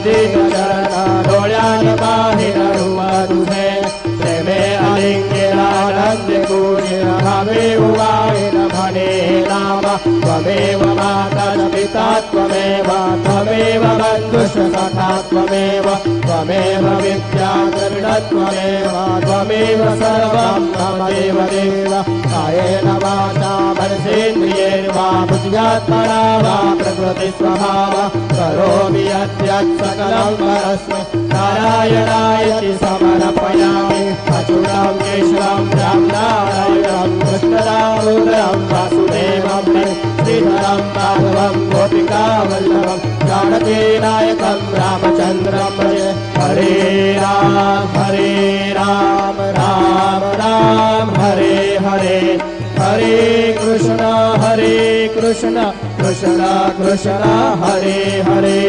दीनचरण डोळ्यान पाहिन रूप तुझे प्रेमे अलिंगिनानंद पूजिन भावे उवाहिन म्हणे नाम त्वमेव माता पिता त्वमेव त्वमेव बन्धुश्च सखा त्वमेव त्वमेव विद्या त्वमेव त्वमेव सर्वं त्वमेव देव कायेन वाचा मनसेन्द्रियैर्वा बुद्ध्यात्मना वा प्रकृतिस्वभावा करोमि यद्यत् सकलं परस्मै नारायणायति समर्पयामि अच्युतं केशवं रामनारायणं कृष्णदामोदरं वासुदेवं श्रीधरं माधवं गोपिकावल्लभं जानकीनायकं रामचन्द्रं भजे हरे राम राम राम हरे हरे हरे कृष्ण कृष्ण कृष्ण हरे हरे।